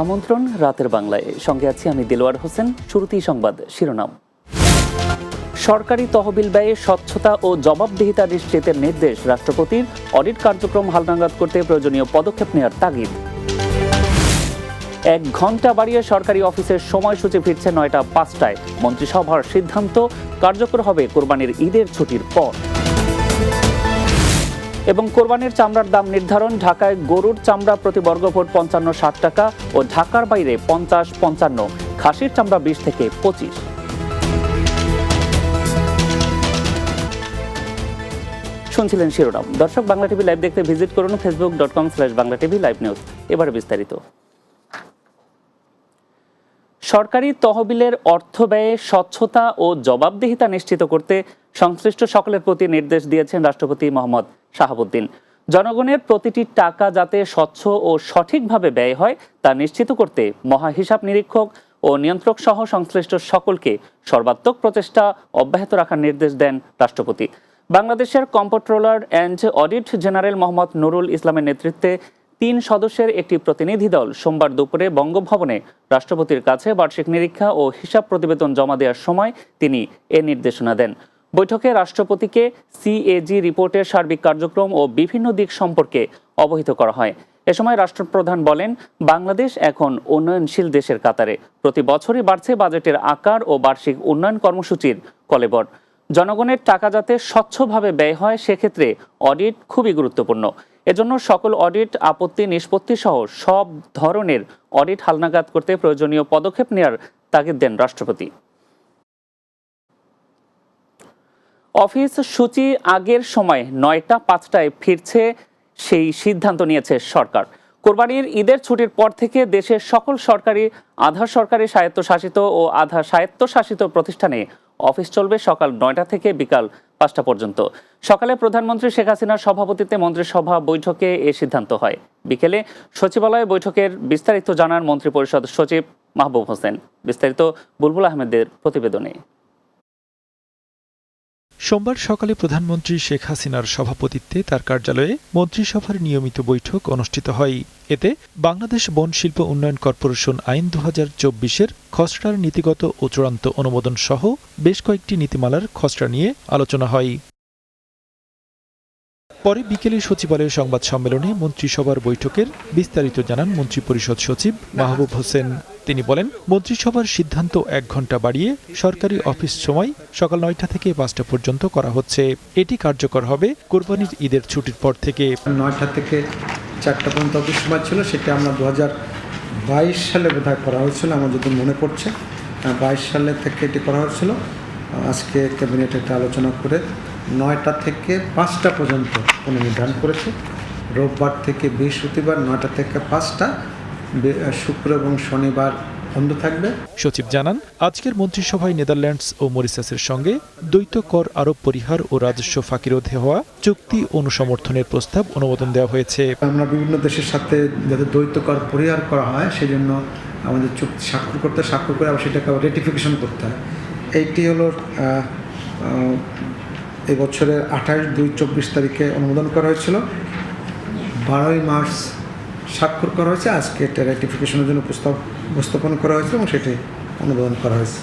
আমন্ত্রণ রাতের বাংলায়, সঙ্গে আছি আমি দেলোয়ার হোসেন। শুরুতেই সংবাদ শিরোনাম। সরকারি তহবিল ব্যয়ে স্বচ্ছতা ও জবাবদিহিতা নিশ্চিতের নির্দেশ রাষ্ট্রপতির। অডিট কার্যক্রম হালনাগাদ করতে প্রয়োজনীয় পদক্ষেপ নেওয়ার তাগিদ। 1 ঘন্টা বাড়িয়ে সরকারি অফিসের সময়সূচি ফিরছে 9টা 5টায়। মন্ত্রিসভার সিদ্ধান্ত কার্যকর হবে কোরবানির ঈদের ছুটির পর। এবং কোরবানির চামড়ার দাম নির্ধারণ। ঢাকায় গরুর চামড়া প্রতি বর্গফুট 55-60 টাকা ও ঢাকার বাইরে 50-55, খাসির চামড়া 20 থেকে 25। শুনছিলেন শিরোনাম। দর্শক, বাংলা টিভি লাইভ দেখতে ভিজিট করুন facebook.com/banglatv/live-news। এবারে বিস্তারিত। সরকারি তহবিলের অর্থ ব্যয়ে স্বচ্ছতা ও জবাবদিহিতা নিশ্চিত করতে সংশ্লিষ্ট সকলের প্রতি নির্দেশ দিয়েছেন রাষ্ট্রপতি মোহাম্মদ শাহাবুদ্দিন। জনগণের প্রতিটি টাকা যাতে স্বচ্ছ ও সঠিকভাবে ব্যয় হয় তা নিশ্চিত করতে মহাহিসাব নিরীক্ষক ও নিয়ন্ত্রক সহ সংশ্লিষ্ট সকলকে সর্বাত্মক প্রচেষ্টা অব্যাহত রাখার নির্দেশ দেন রাষ্ট্রপতি। বাংলাদেশের comptroller and audit general Mohammad Nurul ইসলামের নেতৃত্বে 3 সদস্যের একটি প্রতিনিধি দল সোমবার দুপুরে বঙ্গভবনে রাষ্ট্রপতির কাছে বার্ষিক নিরীক্ষা ও হিসাব প্রতিবেদন জমা দেওয়ার সময় তিনি এ নির্দেশনা দেন। বৈঠকে রাষ্ট্রপতিকে সিএজি রিপোর্টের সার্বিক কার্যক্রম ও বিভিন্ন দিক সম্পর্কে অবহিত করা হয়। এ সময় রাষ্ট্রপ্রধান বলেন, বাংলাদেশ এখন উন্নয়নশীল দেশের কাতারে। প্রতি বছরই বাড়ছে বাজেটের আকার ও বার্ষিক উন্নয়ন কর্মসূচির কলেবর। জনগণের টাকা যাতে স্বচ্ছভাবে ব্যয় হয় সেক্ষেত্রে অডিট খুবই গুরুত্বপূর্ণ। এজন্য সকল অডিট, আপত্তি নিষ্পত্তি সহ সব ধরনের অডিট হালনাগাদ করতে প্রয়োজনীয় পদক্ষেপ নেওয়ার তাগিদ দেন রাষ্ট্রপতি। অফিস সূচি আগের সময় 9টা 5টায় ফিরছে, সেই সিদ্ধান্ত নিয়েছে সরকার। কোরবানির ঈদের ছুটির পর থেকে দেশের সকল সরকারি, আধা সরকারি, স্বায়ত্তশাসিত ও আধা স্বায়ত্তশাসিত প্রতিষ্ঠানে অফিস চলবে সকাল 9টা থেকে বিকাল 5টা পর্যন্ত। সকালে প্রধানমন্ত্রী শেখ হাসিনার সভাপতিত্বে মন্ত্রিসভা বৈঠকে এ সিদ্ধান্ত হয়। বিকেলে সচিবালয় বৈঠকের বিস্তারিত জানান মন্ত্রিপরিষদ সচিব মাহবুব হোসেন। বিস্তারিত বুলবুল আহমেদের প্রতিবেদনে। সোমবার সকালে প্রধানমন্ত্রী শেখ হাসিনার সভাপতিত্বে তার কার্যালয়ে মন্ত্রিসভার নিয়মিত বৈঠক অনুষ্ঠিত হয়। এতে বাংলাদেশ বন শিল্প উন্নয়ন কর্পোরেশন আইন 2024-এর খসড়ার নীতিগত ও চূড়ান্ত অনুমোদন সহ বেশ কয়েকটি নীতিমালার খসড়া নিয়ে আলোচনা হয়। পরে বিকেলে সচিবালয়ের সংবাদ সম্মেলনে মন্ত্রিসভার বৈঠকের বিস্তারিত জানান মন্ত্রিপরিষদ সচিব মাহবুব হোসেন। তিনি বলেন, মন্ত্রিসভার সিদ্ধান্ত 1 ঘন্টা বাড়িয়ে সরকারি অফিস সময় সকাল 9টা থেকে 5টা পর্যন্ত করা হচ্ছে। এটি কার্যকর হবে কোরবানির ঈদের ছুটির পর থেকে। 9টা থেকে 4টা পর্যন্ত অফিস সময় ছিল, সেটা আমরা 2022 সালে বোধহয় করা হয়েছিল, আমার যদি মনে পড়ছে 22 সালে থেকে এটি করা হয়েছিল। আজকে ক্যাবিনেটে একটা আলোচনা করে 9টা থেকে 5টা পর্যন্ত পুনর্নির্ধারণ করেছে। রোববার থেকে বৃহস্পতিবার 9টা থেকে 5টা, শুক্র এবং শনিবার বন্ধ থাকবে। সচিব জানান, আজকের মন্ত্রিসভায় নেদারল্যান্ডস ও মরিশাসের সঙ্গে দ্বৈত কর আরোপ পরিহার ও রাজস্ব ফাঁকি রোধে হওয়া চুক্তি অনুসমর্থনের প্রস্তাব অনুমোদন দেওয়া হয়েছে। আমরা বিভিন্ন দেশের সাথে যাতে দ্বৈত কর পরিহার করা হয় সেজন্য আমাদের চুক্তি স্বাক্ষর করে আবার সেটাকে আবার রেটিফিকেশন করতে হয়। এইটি হলো এই বছরের 28/2/24 তারিখে অনুমোদন করা হয়েছিল। 12ই মার্চ স্বাক্ষর করা হয়েছে। আজকে এটা রেটিফিকেশনের জন্য প্রস্তাব উপস্থাপন করা হয়েছে এবং সেটি অনুমোদন করা হয়েছে।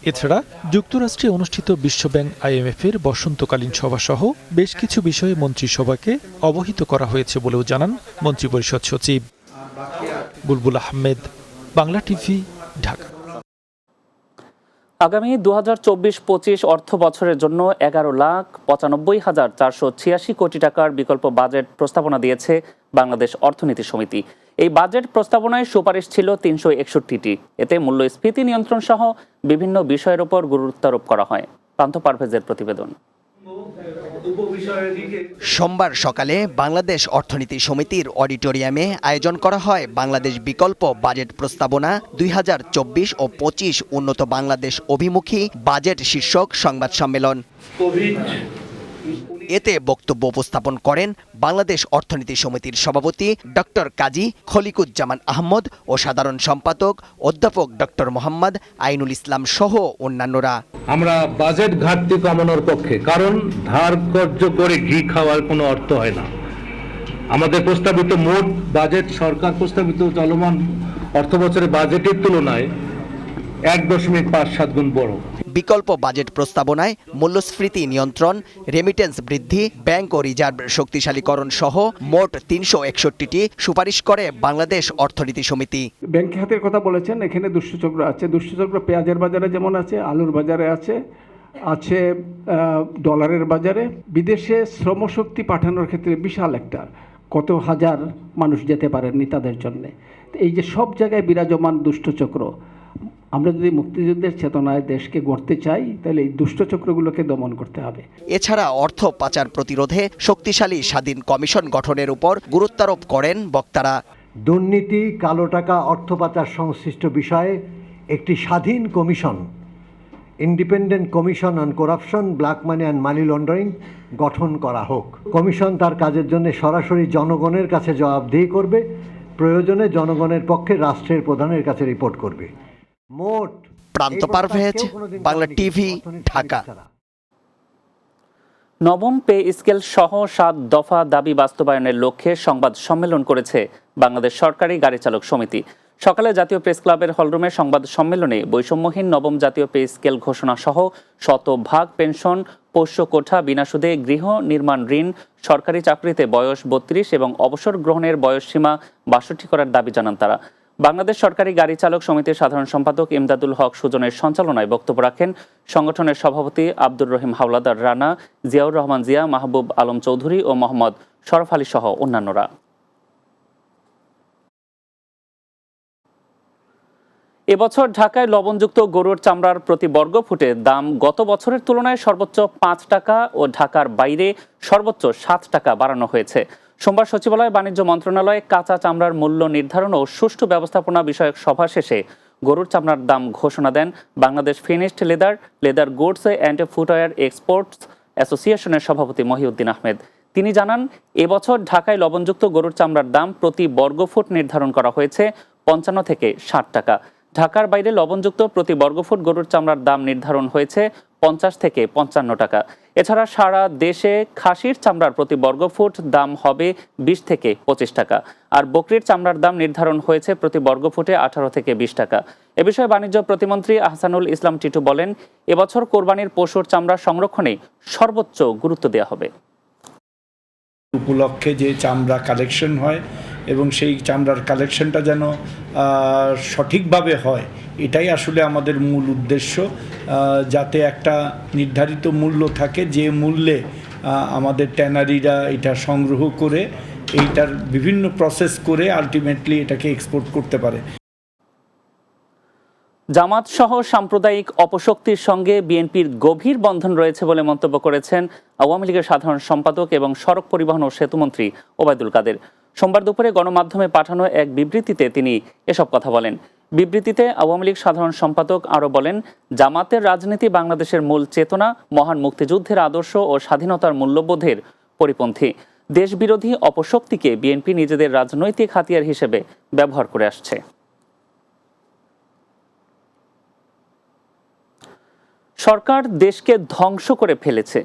এছাড়া যুক্তরাষ্ট্রে অনুষ্ঠিত বিশ্বব্যাংক IMF-এর বসন্তকালীন সভা সহ বেশ কিছু বিষয়ে মন্ত্রিসভাকে অবহিত করা হয়েছে বলেও জানান মন্ত্রিপরিষদ সচিব। বুলবুল আহমেদ, বাংলা টিভি, ঢাকা। আগামী 2024-25 অর্থ বছরের জন্য 11,95,486 কোটি টাকার বিকল্প বাজেট প্রস্তাবনা দিয়েছে বাংলাদেশ অর্থনীতি সমিতি। এই বাজেট প্রস্তাবনায় সুপারিশ ছিল 361টি। এতে মূল্যস্ফীতি নিয়ন্ত্রণ সহ বিভিন্ন বিষয়ের উপর গুরুত্বারোপ করা হয়। প্রান্ত পারভেজের প্রতিবেদন। সোমবার সকালে বাংলাদেশ অর্থনীতি সমিতির অডিটোরিয়ামে আয়োজন করা হয় বাংলাদেশ বিকল্প বাজেট প্রস্তাবনা 2024 ও 25 উন্নত বাংলাদেশ অভিমুখী বাজেট শীর্ষক সংবাদ সম্মেলন। এতে বক্তব্য উপস্থাপন করেন বাংলাদেশ অর্থনীতি সমিতির সভাপতি ডক্টর কাজী খলিকুজ্জামান আহমদ ও সাধারণ সম্পাদক অধ্যাপক ডক্টর মোহাম্মদ আইনুল ইসলাম সহ অন্যান্যরা। আমরা বাজেট ঘাটতি কমানোর পক্ষে, কারণ ধার কর্জ করে ঘি খাওয়ার কোনো অর্থ হয় না। আমাদের প্রস্তাবিত মোট বাজেট, সরকার প্রস্তাবিত চলমান অর্থবছরের বাজেটের তুলনায় 1.57 গুণ বড়। বিকল্প বাজেট প্রস্তাবনায় মূল্যস্ফীতি নিয়ন্ত্রণ, রেমিটেন্স বৃদ্ধি, ব্যাংক ও রিজার্ভ শক্তিশালীকরণ সহ মোট 361টি সুপারিশ করে বাংলাদেশ অর্থনীতি সমিতি। ব্যাংক খাতের কথা বলেছেন, এখানে দুষ্টচক্র আছে। দুষ্টচক্র পেঁয়াজের বাজারে যেমন আছে, আলুর বাজারে আছে ডলারের বাজারে। বিদেশে শ্রমশক্তি পাঠানোর ক্ষেত্রে বিশাল একটা কত হাজার মানুষ যেতে পারেননি তাদের জন্যে। এই যে সব জায়গায় বিরাজমান দুষ্টচক্র, আমরা যদি মুক্তিযুদ্ধের চেতনায় দেশকে গড়তে চাই তাহলে এই দুষ্টচক্রগুলোকে দমন করতে হবে। এছাড়া অর্থ পাচার প্রতিরোধে শক্তিশালী স্বাধীন কমিশন গঠনের উপর গুরুত্বারোপ করেন বক্তারা। দুর্নীতি, কালো টাকা, অর্থ পাচার সংশ্লিষ্ট বিষয়ে একটি স্বাধীন commission, independent commission on corruption, black money and money laundering গঠন করা হোক। কমিশন তার কাজের জন্য সরাসরি জনগণের কাছে জবাবদিহি করবে, প্রয়োজনে জনগণের পক্ষে রাষ্ট্রের প্রধানের কাছে রিপোর্ট করবে। মোট প্রান্ত পারভেজ, বাংলা টিভি, ঢাকা। নবম পে স্কেল সহ 7 দফা দাবি বাস্তবায়নের লক্ষ্যে সংবাদ সম্মেলন করেছে বাংলাদেশ সরকারি গাড়ি চালক সমিতি। সকালে জাতীয় প্রেস ক্লাবের হলরুমে সংবাদ সম্মেলনে বৈষম্যহীন নবম জাতীয় পে স্কেল ঘোষণা সহ শতভাগ পেনশন, পোষ্য কোঠা, বিনা সুদে গৃহ নির্মাণ ঋণ, সরকারি চাকরিতে বয়স 32 এবং অবসর গ্রহণের বয়সসীমা 62 করার দাবি জানান তারা। বাংলাদেশ সরকারি গাড়ি চালক সমিতির সাধারণ সম্পাদক ইমদাদুল হক সুজনের সঞ্চালনায় বক্তব্য রাখেন সংগঠনের সভাপতি আব্দুর রহিম হাওলাদার রানা, জিয়াউর রহমান জিয়া, মাহবুব আলম চৌধুরী ও মোহাম্মদ শরফ আলী সহ অন্যান্যরা। এবছর ঢাকায় লবণযুক্ত গরুর চামড়ার প্রতি বর্গফুটে দাম গত বছরের তুলনায় সর্বোচ্চ 5 টাকা ও ঢাকার বাইরে সর্বোচ্চ 7 টাকা বাড়ানো হয়েছে। সোমবার সচিবালয় বাণিজ্য মন্ত্রণালয়ে কাঁচা চামড়ার মূল্য নির্ধারণ ও সুষ্ঠু ব্যবস্থাপনা বিষয়ক সভা শেষে গরুর চামড়ার দাম ঘোষণা দেন Bangladesh finished leather goods and footwear exports অ্যাসোসিয়েশনের সভাপতি মহিউদ্দিন আহমেদ। তিনি জানান, এবছর ঢাকায় লবণযুক্ত গরুর চামড়ার দাম প্রতি বর্গফুট নির্ধারণ করা হয়েছে 55 থেকে 60 টাকা। ঢাকার বাইরে লবণযুক্ত প্রতি বর্গফুট গরুর চামড়ার দাম নির্ধারণ হয়েছে 50 থেকে 55 টাকা। এছাড়া সারা দেশে খাসির চামড়ার প্রতি বর্গফুট দাম হবে 20 থেকে 25 টাকা, আর বকরির চামড়ার দাম নির্ধারণ হয়েছে প্রতি বর্গফুটে 18 থেকে 20 টাকা। এ বিষয়ে বাণিজ্য প্রতিমন্ত্রী আহসানুল ইসলাম টিটু বলেন, এবছর কোরবানির পশুর চামড়া সংরক্ষণে সর্বোচ্চ গুরুত্ব দেওয়া হবে। উপলক্ষে যে চামড়া কালেকশন হয় এবং সেই চামড়ার কালেকশনটা যেন সঠিকভাবে হয়, এটাই আসলে আমাদের মূল উদ্দেশ্য, যাতে একটা নির্ধারিত মূল্য থাকে, যে মূল্যে আমাদের ট্যানারিরা এটা সংগ্রহ করে এইটার বিভিন্ন প্রসেস করে আলটিমেটলি এটাকে এক্সপোর্ট করতে পারে। জামাত সহ সাম্প্রদায়িক অপশক্তির সঙ্গে বিএনপির গভীর বন্ধন রয়েছে বলে মন্তব্য করেছেন আওয়ামী লীগের সাধারণ সম্পাদক এবং সড়ক পরিবহন ও সেতুমন্ত্রী ওবায়দুল কাদের। সোমবার দুপুরে গণমাধ্যমে পাঠানো এক বিবৃতিতে তিনি এসব কথা বলেন। বিবৃতিতে আওয়ামী লীগ সাধারণ সম্পাদক আরও বলেন, জামাতের রাজনীতি বাংলাদেশের মূল চেতনা, মহান মুক্তিযুদ্ধের আদর্শ ও স্বাধীনতার মূল্যবোধের পরিপন্থী। দেশবিরোধী অপশক্তিকে বিএনপি নিজেদের রাজনৈতিক হাতিয়ার হিসেবে ব্যবহার করে আসছে। সরকার দেশকে ধ্বংস করে ফেলেছে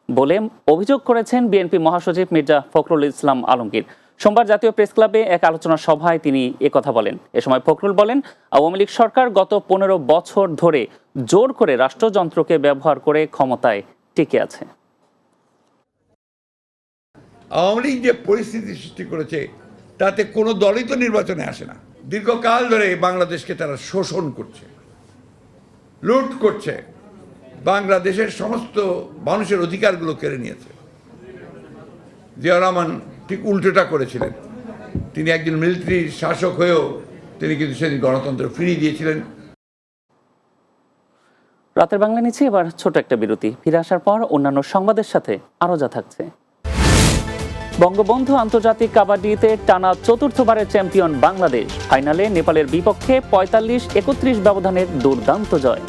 বলে অভিযোগ করেছেন বিএনপি মহাসচিব মির্জা ফখরুল ইসলাম আলমগীর। সোমবার জাতীয় প্রেস ক্লাবে এক আলোচনা সভায় তিনি একথা বলেন। এ সময় ফখরুল বলেন, আওয়ামী লীগ সরকার গত 15 বছর ধরে জোর করে রাষ্ট্রযন্ত্রকে ব্যবহার করে ক্ষমতায় টিকে আছে। আওয়ামী লীগ যে পরিস্থিতি সৃষ্টি করেছে তাতে কোনো দলই তো নির্বাচনে আসে না। দীর্ঘকাল ধরে বাংলাদেশকে তারা শোষণ করছে, লুট করছে, বাংলাদেশের সমস্ত মানুষের অধিকারগুলো কেড়ে নিয়েছে। জিয়া রহমান ঠিক উল্টোটা করেছিলেন। তিনি একজন মিলিটারি শাসক হয়েও তিনি কিন্তু সেদিন গণতন্ত্র ফিরিয়ে দিয়েছিলেন। রাতের বাংলা নিচ্ছে এবার ছোট একটা বিরতি। ফিরে আসার পর অন্যান্য সংবাদের সাথে আরো যা থাকছে। বঙ্গবন্ধু আন্তর্জাতিক কাবাডিতে টানা চতুর্থবারের চ্যাম্পিয়ন বাংলাদেশ। ফাইনালে নেপালের বিপক্ষে 45-31 ব্যবধানের দুর্দান্ত জয়।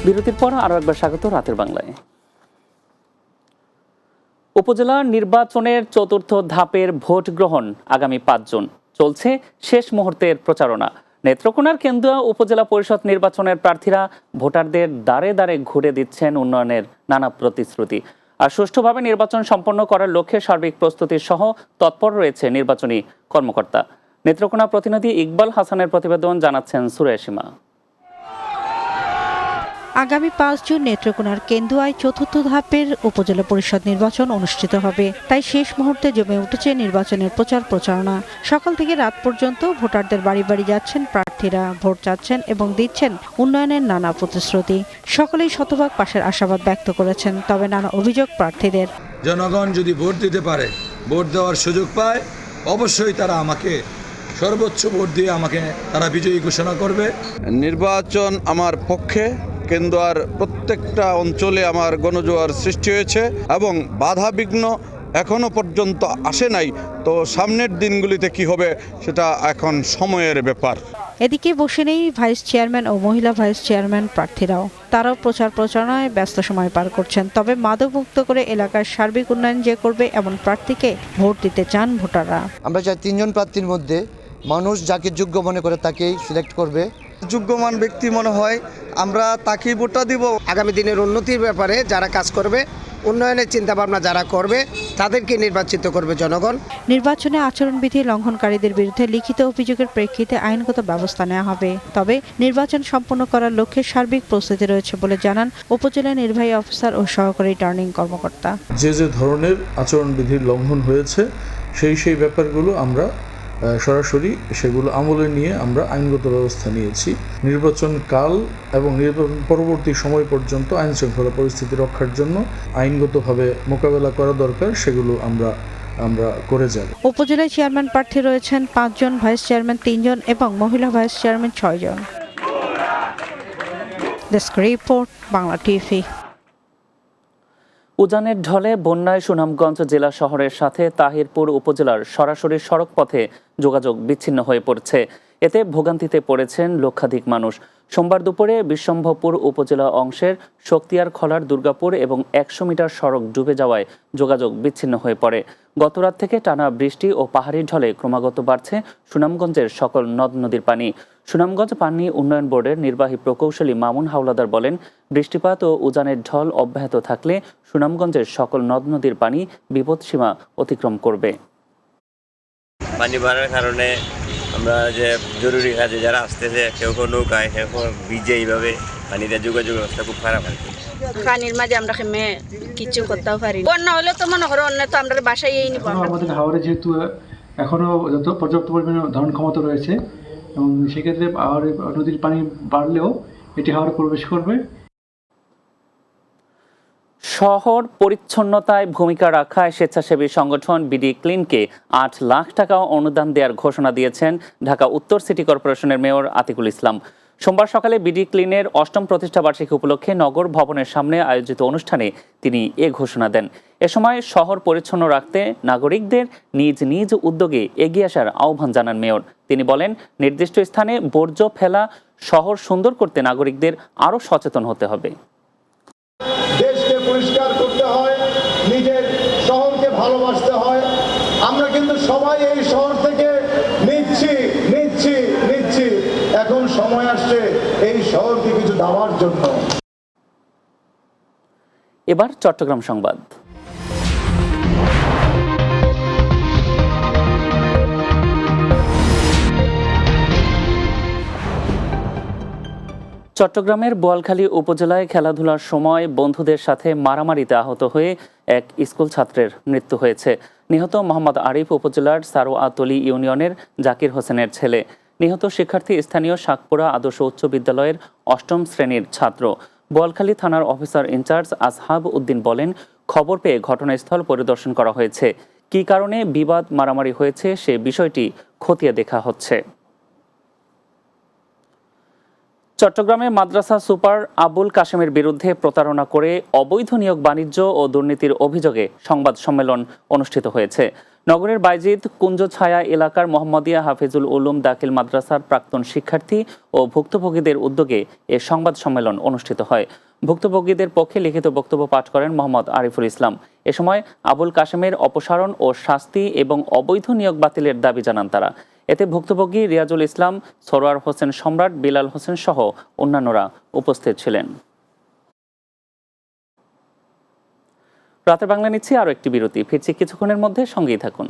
বিরতির পর আরো একবার স্বাগত রাতের বাংলায়। উপজেলা নির্বাচনের চতুর্থ ধাপের ভোট গ্রহণ আগামী 5 জুন। চলছে শেষ মুহূর্তের প্রচারণা। নেত্রকোনার কেন্দুয়া উপজেলা পরিষদ নির্বাচনের প্রার্থীরা ভোটারদের দ্বারে দ্বারে ঘুরে দিচ্ছেন উন্নয়নের নানা প্রতিশ্রুতি। আর সুষ্ঠুভাবে নির্বাচন সম্পন্ন করার লক্ষ্যে সার্বিক প্রস্তুতি সহ তৎপর রয়েছে নির্বাচনী কর্মকর্তা। নেত্রকোনা প্রতিনিধি ইকবাল হাসানের প্রতিবেদন, জানাচ্ছেন সুরাইয়া সীমা। আগামী 5 জুন নেত্রকোনার কেন্দুয়ায় চতুর্থ ধাপের উপজেলা পরিষদ নির্বাচন অনুষ্ঠিত হবে। তাই শেষ মুহূর্তে জমে উঠেছে নির্বাচনের প্রচারণা। সকাল থেকে রাত পর্যন্ত ভোটারদের বাড়ি বাড়ি যাচ্ছেন প্রার্থীরা, ভোট চাচ্ছেন এবং দিচ্ছেন উন্নয়নের নানা প্রতিশ্রুতি। সকলেই শতভাগ পাশের আশাবাদ ব্যক্ত করেছেন, তবে নানা অভিযোগ প্রার্থীদের। জনগণ যদি ভোট দিতে পারে, ভোট দেওয়ার সুযোগ পায়, অবশ্যই তারা আমাকে সর্বোচ্চ ভোট দিয়ে আমাকে তারা বিজয়ী ঘোষণা করবে। নির্বাচন আমার পক্ষে। কেন্দুয়ার প্রত্যেকটা অঞ্চলে আমার গণজোয়ার সৃষ্টি হয়েছে এবং বাধা বিঘ্ন এখনো পর্যন্ত আসে নাই। তো সামনের দিনগুলিতে কি হবে সেটা এখন সময়ের ব্যাপার। এদিকে বসে নেই ভাইস চেয়ারম্যান ও মহিলা ভাইস চেয়ারম্যান প্রার্থীরাও। তারাও প্রচারণায় ব্যস্ত সময় পার করছেন। তবে মাদকমুক্ত করে এলাকার সার্বিক উন্নয়ন যে করবে এমন প্রার্থীকে ভোট দিতে চান ভোটাররা। আমরা চাই 3 জন প্রার্থীর মধ্যে মানুষ যাকে যোগ্য মনে করে তাকেই সিলেক্ট করবে। যোগ্যমান ব্যক্তি মনে হয় আমরা তাকেই ভোটটা দিব। আগামী দিনের উন্নতির ব্যাপারে যারা কাজ করবে, উন্নয়নের চিন্তাভাবনা যারা করবে, তাদেরকে নির্বাচিত করবে জনগণ। নির্বাচনে আচরণবিধি লঙ্ঘনকারীদের বিরুদ্ধে লিখিত অভিযোগের প্রেক্ষিতে আইনগত ব্যবস্থা নেওয়া হবে। তবে নির্বাচন সম্পন্ন করার লক্ষ্যে সার্বিক প্রস্তুতি রয়েছে বলে জানান উপজেলা নির্বাহী অফিসার ও সহকারী রিটার্নিং কর্মকর্তা। যে ধরনের আচরণবিধির লঙ্ঘন হয়েছে সেই ব্যাপারগুলো আমরা সরাসরি সেগুলো আমলে নিয়ে আমরা আইনগত ব্যবস্থা নিয়েছি। নির্বাচন কাল এবং নির্বাচন পরবর্তী সময় পর্যন্ত আইন শৃঙ্খলা পরিস্থিতি রক্ষার জন্য আইনগতভাবে মোকাবেলা করা দরকার, সেগুলো আমরা করে যাব। উপজেলায় চেয়ারম্যান প্রার্থী রয়েছেন 5 জন, ভাইস চেয়ারম্যান 3 জন এবং মহিলা ভাইস চেয়ারম্যান 6 জন। Desk report, Bangla TV. উজানের ঢলে বন্যায় সুনামগঞ্জ জেলা শহরের সাথে তাহিরপুর উপজেলার সরাসরি সড়ক পথে যোগাযোগ বিচ্ছিন্ন হয়ে পড়ছে। এতে ভোগান্তিতে পড়েছেন লক্ষাধিক মানুষ। সোমবার দুপুরে বিশ্বম্ভরপুর উপজেলা অংশের শক্তিয়ার খলার দুর্গাপুর এবং 100 মিটার সড়ক ডুবে যাওয়ায় যোগাযোগ বিচ্ছিন্ন হয়ে পড়ে। গতরাত থেকে টানা বৃষ্টি ও পাহাড়ি ঢলে ক্রমাগত বাড়ছে সুনামগঞ্জের সকল নদ নদীর পানি। সুনামগঞ্জ পানি উন্নয়ন বোর্ডের নির্বাহী প্রকৌশলী মামুন হাওলাদার বলেন, বৃষ্টিপাত ও উজানের ঢল অব্যাহত থাকলে সুনামগঞ্জের সকল নদ নদীর পানি বিপদসীমা অতিক্রম করবে। পানি বাড়ার কারণে আমরা যে জরুরি কাজে যারা আসতেছে, কেউ নৌকায়, কেউ ভিজে, এইভাবে পানিতে যোগাযোগ ব্যবস্থা খুব খারাপ আর কি। পানির মাঝে আমরা কিছু করতেও পারি। বন্যা হলে তো মনে করো অন্য তো আমরা বাসায় নিব। আমাদের হাওড়ে যেহেতু এখনো পর্যাপ্ত পরিমাণে ধারণ ক্ষমতা রয়েছে এবং সেক্ষেত্রে নদীর পানি বাড়লেও এটি হাওড়ে প্রবেশ করবে। শহর পরিচ্ছন্নতায় ভূমিকা রাখায় স্বেচ্ছাসেবী সংগঠন বিডি ক্লিনকে 8 লাখ টাকা অনুদান দেওয়ার ঘোষণা দিয়েছেন ঢাকা উত্তর সিটি কর্পোরেশনের মেয়র আতিকুল ইসলাম। সোমবার সকালে বিডি ক্লিনের 8ম প্রতিষ্ঠা বার্ষিকী উপলক্ষে নগর ভবনের সামনে আয়োজিত অনুষ্ঠানে তিনি এ ঘোষণা দেন। এ সময় শহর পরিচ্ছন্ন রাখতে নাগরিকদের নিজ নিজ উদ্যোগে এগিয়ে আসার আহ্বান জানান মেয়র। তিনি বলেন, নির্দিষ্ট স্থানে বর্জ্য ফেলা শহর সুন্দর করতে নাগরিকদের আরও সচেতন হতে হবে। দেশকে পরিষ্কার করতে হয়, নিজের শহরকে ভালোবাসতে হয়। আমরা কিন্তু সবাই এই শহর থেকে নিচ্ছি। এখন সময় আসছে এই শহরকে কিছু দেওয়ার জন্য। এবার চট্টগ্রাম সংবাদ। চট্টগ্রামের বোয়ালখালী উপজেলায় খেলাধুলার সময় বন্ধুদের সাথে মারামারিতে আহত হয়ে এক স্কুল ছাত্রের মৃত্যু হয়েছে। নিহত মোহাম্মদ আরিফ উপজেলার সারোয়াতলি ইউনিয়নের জাকির হোসেনের ছেলে। নিহত শিক্ষার্থী স্থানীয় শাকপুরা আদর্শ উচ্চ বিদ্যালয়ের 8ম শ্রেণীর ছাত্র। বোয়ালখালী থানার অফিসার ইনচার্জ আসহাব উদ্দিন বলেন, খবর পেয়ে ঘটনাস্থল পরিদর্শন করা হয়েছে। কী কারণে বিবাদ মারামারি হয়েছে সে বিষয়টি খতিয়ে দেখা হচ্ছে। চট্টগ্রামে মাদ্রাসা সুপার আবুল কাশেমের বিরুদ্ধে প্রতারণা করে অবৈধ নিয়োগ বাণিজ্য ও দুর্নীতির অভিযোগে সংবাদ সম্মেলন অনুষ্ঠিত হয়েছে। নগরের বাইজিদ কুঞ্জছায়া এলাকার মোহাম্মদিয়া হাফিজুল উলুম দাখিল মাদ্রাসার প্রাক্তন শিক্ষার্থী ও ভুক্তভোগীদের উদ্যোগে এ সংবাদ সম্মেলন অনুষ্ঠিত হয়। ভুক্তভোগীদের পক্ষে লিখিত বক্তব্য পাঠ করেন মোহাম্মদ আরিফুল ইসলাম। এ সময় আবুল কাশেমের অপসারণ ও শাস্তি এবং অবৈধ নিয়োগ বাতিলের দাবি জানান তারা। এতে ভুক্তভোগী রিয়াজুল ইসলাম, সরোয়ার হোসেন সম্রাট, বিলাল হোসেন সহ অন্যান্যরা উপস্থিত ছিলেন। রাতের বাংলা নিচ্ছি আরও একটি বিরতি, ফিরছি কিছুক্ষণের মধ্যে, সঙ্গেই থাকুন।